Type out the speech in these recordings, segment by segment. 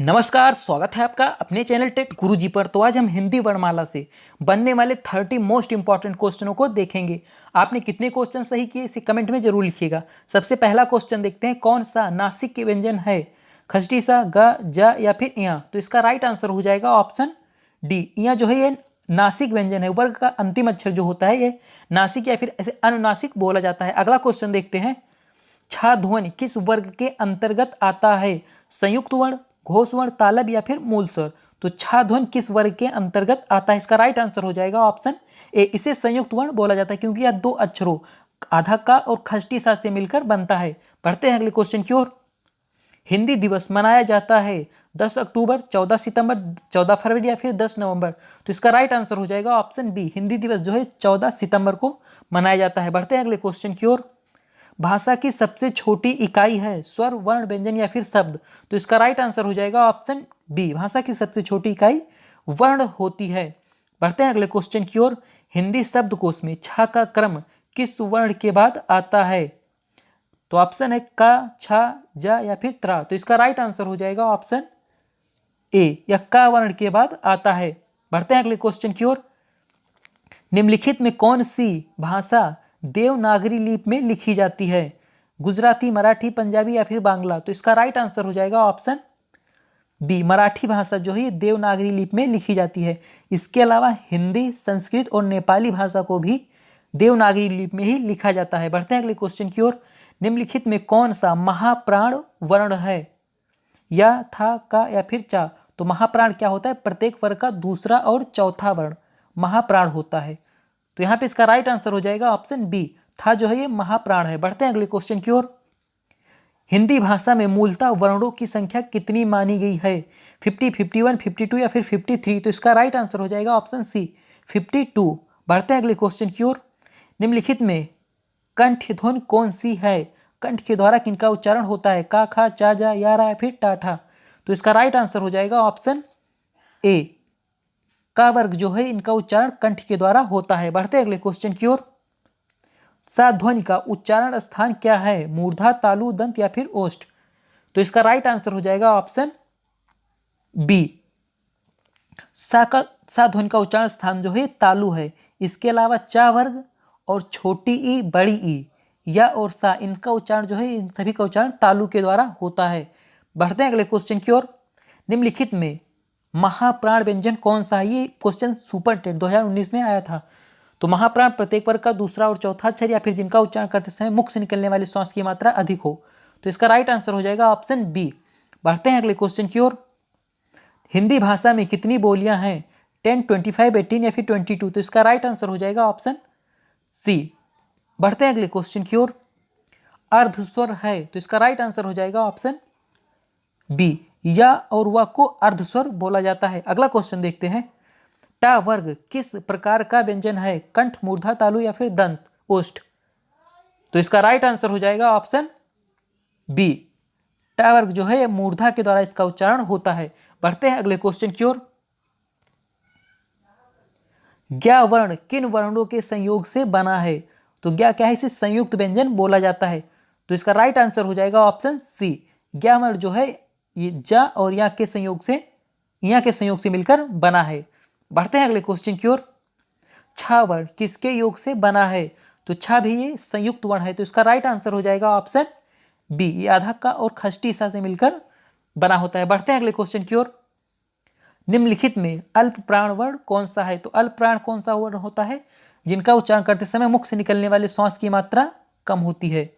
नमस्कार, स्वागत है आपका अपने चैनल टेक गुरुजी पर। तो आज हम हिंदी वर्णमाला से बनने वाले 30 मोस्ट इंपॉर्टेंट क्वेश्चनों को देखेंगे। आपने कितने क्वेश्चन सही किए इसे कमेंट में जरूर लिखिएगा। सबसे पहला क्वेश्चन देखते हैं, कौन सा नासिक के व्यंजन है? खष्टी सा, ग, ज या फिर इया? तो इसका राइट आंसर हो जाएगा ऑप्शन डी। इया जो है ये नासिक व्यंजन है। वर्ग का अंतिम अक्षर जो होता है ये नासिक या फिर ऐसे अनुनासिक बोला जाता है। अगला क्वेश्चन देखते हैं, छा ध्वनि किस वर्ग के अंतर्गत आता है? संयुक्त वर्ण, घोष वर्ण, तालब या फिर मूल स्वर? तो छा ध्वनि किस वर्ग के अंतर्गत आता है? इसका राइट आंसर हो जाएगा ऑप्शन ए। इसे संयुक्त वर्ण बोला जाता है क्योंकि यह दो अक्षरों आधा का और खष्टी सा से मिलकर बनता है। बढ़ते हैं अगले क्वेश्चन की ओर। हिंदी दिवस मनाया जाता है 10 अक्टूबर, 14 सितंबर, 14 फरवरी या फिर 10 नवंबर? तो इसका राइट आंसर हो जाएगा ऑप्शन बी। हिंदी दिवस जो है 14 सितंबर को मनाया जाता है। बढ़ते हैं अगले क्वेश्चन की ओर। भाषा की सबसे छोटी इकाई है स्वर, वर्ण, व्यंजन या फिर शब्द? तो इसका राइट आंसर हो जाएगा ऑप्शन बी। भाषा की सबसे छोटी इकाई वर्ण होती है। बढ़ते हैं अगले क्वेश्चन की ओर। हिंदी शब्दकोश में छा का क्रम किस वर्ण के बाद आता है? तो ऑप्शन है का, छा, जा या फिर त्रा? तो इसका राइट आंसर हो जाएगा ऑप्शन ए, या का वर्ण के बाद आता है। बढ़ते हैं अगले क्वेश्चन की ओर। निम्नलिखित में कौन सी भाषा देवनागरी लिपि में लिखी जाती है? गुजराती, मराठी, पंजाबी या फिर बांग्ला? तो इसका राइट आंसर हो जाएगा ऑप्शन बी। मराठी भाषा जो है देवनागरी लिपि में लिखी जाती है। इसके अलावा हिंदी, संस्कृत और नेपाली भाषा को भी देवनागरी लिपि में ही लिखा जाता है। बढ़ते हैं अगले क्वेश्चन की ओर। निम्नलिखित में कौन सा महाप्राण वर्ण है? या, था, का या फिर चा? तो महाप्राण क्या होता है? प्रत्येक वर्ग का दूसरा और चौथा वर्ण महाप्राण होता है। तो यहाँ पे इसका राइट आंसर हो जाएगा ऑप्शन बी। था जो है ये महाप्राण है। बढ़ते हैं अगले क्वेश्चन की ओर। हिंदी भाषा में मूलतः वर्णों की संख्या कितनी मानी गई है? 50, 51, 52 या फिर 53? तो इसका राइट आंसर हो जाएगा ऑप्शन सी, 52। बढ़ते हैं अगले क्वेश्चन की ओर। निम्नलिखित में कंठ ध्वनि कौन सी है? कंठ के द्वारा किनका उच्चारण होता है? का, खा, चा, जा, या, रा या फिर टा, ठा? तो इसका राइट आंसर हो जाएगा ऑप्शन ए। का वर्ग जो है इनका उच्चारण कंठ के द्वारा होता है। बढ़ते अगले क्वेश्चन की ओर। सा ध्वनि का उच्चारण स्थान क्या है? मूर्धा, तालु, दंत या फिर ओष्ठ? तो इसका राइट आंसर हो जाएगा ऑप्शन बी। सा ध्वनि का उच्चारण स्थान जो है तालु है। इसके अलावा चा वर्ग और छोटी ई, बड़ी ई, या और सा, इनका उच्चारण जो है इन सभी का उच्चारण तालु के द्वारा होता है। बढ़ते हैं अगले क्वेश्चन की ओर। निम्नलिखित में महाप्राण व्यंजन कौन सा है? ये क्वेश्चन सुपर टेट 2019 में आया था। तो महाप्राण प्रत्येक वर्ग का दूसरा और चौथा अक्षर या फिर जिनका उच्चारण करते समय मुख से निकलने वाली श्वास की मात्रा अधिक हो। तो इसका राइट आंसर हो जाएगा ऑप्शन बी। बढ़ते हैं अगले क्वेश्चन की ओर। हिंदी भाषा में कितनी बोलियां हैं? 10, 25, 18 या फिर 22? तो इसका राइट आंसर हो जाएगा ऑप्शन सी। बढ़ते हैं अगले क्वेश्चन की ओर। अर्धस्वर है, तो इसका राइट आंसर हो जाएगा ऑप्शन बी। या और व को अर्धस्वर बोला जाता है। अगला क्वेश्चन देखते हैं। टा वर्ग किस प्रकार का व्यंजन है? कंठ, मूर्धा, तालु या फिर दंत, ओष्ठ? तो इसका राइट आंसर हो जाएगा ऑप्शन बी। टा वर्ग जो है मूर्धा के द्वारा इसका उच्चारण होता है। बढ़ते हैं अगले क्वेश्चन की ओर। ज्ञा वर्ण किन वर्णों के संयोग से बना है? तो ज्ञा क्या है? इसे संयुक्त व्यंजन बोला जाता है। तो इसका राइट आंसर हो जाएगा ऑप्शन सी। ज्ञा वर्ण जो है ये जा और या के संयोग से मिलकर बना है। बढ़ते हैं अगले क्वेश्चन की ओर। छा वर्ण किसके योग से बना है? तो छा भी ये संयुक्त वर्ण है। तो इसका राइट आंसर हो जाएगा ऑप्शन बी। ये आधा का और खष्टी सा से मिलकर बना होता है। बढ़ते हैं अगले क्वेश्चन की ओर। निम्नलिखित में अल्प प्राण वर्ण कौन सा है? तो अल्प प्राण कौन सा वर्ण होता है? जिनका उच्चारण करते समय मुख से निकलने वाले श्वास की मात्रा कम होती है,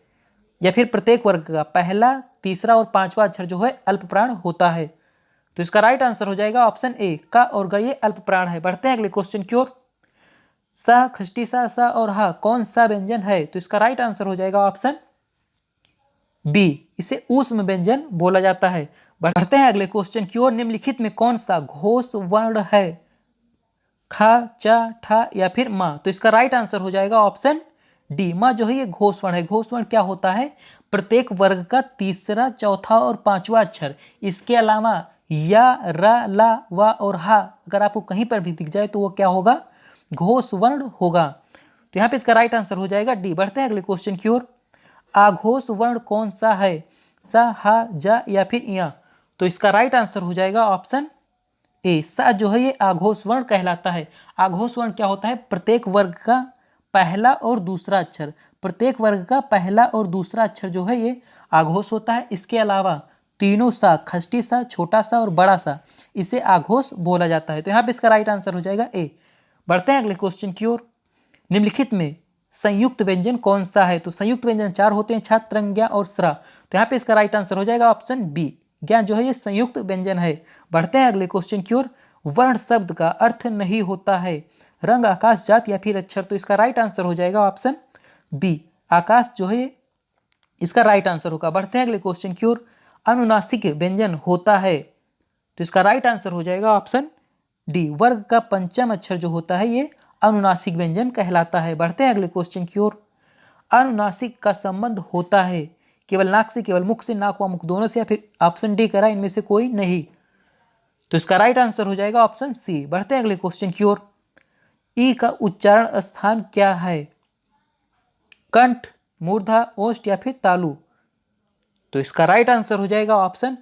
या फिर प्रत्येक वर्ग का पहला, तीसरा और पांचवा अक्षर जो है अल्प प्राण होता है। तो इसका राइट आंसर हो जाएगा ऑप्शन ए। का और ग ये अल्प प्राण है। बढ़ते हैं अगले क्वेश्चन की ओर। सा, खष्टी सा और हा कौन सा व्यंजन है? तो इसका राइट आंसर हो जाएगा ऑप्शन बी। इसे ऊष्म व्यंजन बोला जाता है। बढ़ते हैं अगले क्वेश्चन की ओर। निम्नलिखित में कौन सा घोष वर्ण है? खा, चा, ठा या फिर मा? तो इसका राइट आंसर हो जाएगा ऑप्शन डी। मा जो है ये घोष वर्ण है। घोष वर्ण क्या होता है? प्रत्येक वर्ग का तीसरा, चौथा और पांचवा अक्षर। इसके अलावा या, रा, ला, वा और हा अगर आपको कहीं पर भी दिख जाए तो वो क्या होगा? घोष वर्ण होगा। तो यहाँ पे इसका राइट आंसर हो जाएगा डी। बढ़ते हैं अगले क्वेश्चन की ओर। आघोष वर्ण कौन सा है? सा, हा, जा या फिर इया? तो इसका राइट आंसर हो जाएगा ऑप्शन ए। सा जो है ये आघोष वर्ण कहलाता है। आघोष वर्ण क्या होता है? प्रत्येक वर्ग का पहला और दूसरा अक्षर, प्रत्येक वर्ग का पहला और दूसरा अक्षर जो है ये आघोष होता है। इसके अलावा तीनों सा, खष्टी सा, छोटा सा और बड़ा सा, इसे आघोष बोला जाता है। तो यहाँ पे इसका राइट आंसर हो जाएगा ए। बढ़ते हैं अगले क्वेश्चन की ओर। निम्नलिखित में संयुक्त व्यंजन कौन सा है? तो संयुक्त व्यंजन 4 होते हैं, छ, त्रंग, ज्ञ और स्र। तो यहाँ पे इसका राइट आंसर हो जाएगा ऑप्शन बी। ज्ञ जो है ये संयुक्त व्यंजन है। बढ़ते हैं अगले क्वेश्चन की ओर। वर्ण शब्द का अर्थ नहीं होता है रंग, आकाश, जात या फिर अक्षर। तो इसका राइट आंसर हो जाएगा ऑप्शन बी। आकाश जो है इसका राइट आंसर होगा। बढ़ते हैं अगले क्वेश्चन की ओर। अनुनासिक व्यंजन होता है, तो इसका राइट आंसर हो जाएगा ऑप्शन डी। वर्ग का पंचम अक्षर जो होता है ये अनुनासिक व्यंजन कहलाता है। बढ़ते हैं अगले क्वेश्चन की ओर। अनुनासिक का संबंध होता है केवल नाक से, केवल मुख से, नाक व मुख दोनों से, या फिर ऑप्शन डी करा इनमें से कोई नहीं। तो इसका राइट आंसर हो जाएगा ऑप्शन सी। बढ़ते हैं अगले क्वेश्चन की ओर। ई का उच्चारण स्थान क्या है? कंठ, मूर्धा, ओष्ठ या फिर तालु। तो इसका राइट आंसर हो जाएगा ऑप्शन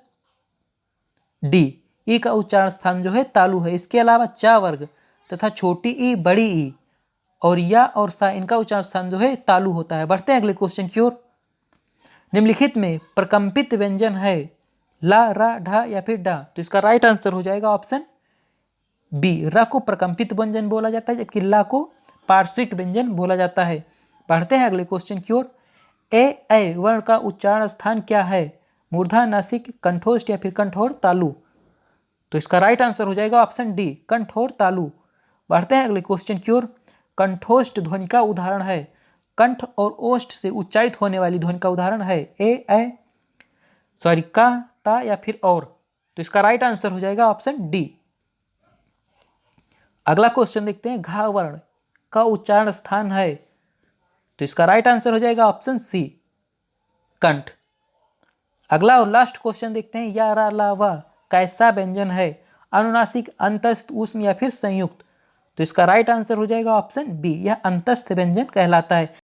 डी। ई का उच्चारण स्थान जो है तालु है। इसके अलावा चा वर्ग तथा छोटी ई, बड़ी ई और या और सा, इनका उच्चारण स्थान जो है तालु होता है। बढ़ते हैं अगले क्वेश्चन की ओर। निम्नलिखित में प्रकंपित व्यंजन है ला, रा, ढा या फिर डा। तो इसका राइट आंसर हो जाएगा ऑप्शन बी। र को प्रकंपित व्यंजन बोला जाता है, जबकि ला को पार्श्विक व्यंजन बोला जाता है। बढ़ते हैं अगले क्वेश्चन की ओर। ए वर्ण का उच्चारण स्थान क्या है? मूर्धा, नासिक, कंठोष्ठ या फिर कंठोर, तालु। तो इसका राइट आंसर हो जाएगा ऑप्शन डी, कंठोर तालु। बढ़ते हैं अगले क्वेश्चन की ओर। कंठोष्ठ ध्वनि का उदाहरण है, कंठ और ओष्ठ से उच्चारित होने वाली ध्वनि का उदाहरण है का, ता या फिर और। तो इसका राइट आंसर हो जाएगा ऑप्शन डी। अगला क्वेश्चन देखते हैं। घा वर्ण का उच्चारण स्थान है, तो इसका राइट आंसर हो जाएगा ऑप्शन सी, कंठ। अगला और लास्ट क्वेश्चन देखते हैं। या, रा, ला, वा कैसा व्यंजन है? अनुनासिक, अंतस्थ, ऊष्म या फिर संयुक्त। तो इसका राइट आंसर हो जाएगा ऑप्शन बी, यह अंतस्थ व्यंजन कहलाता है।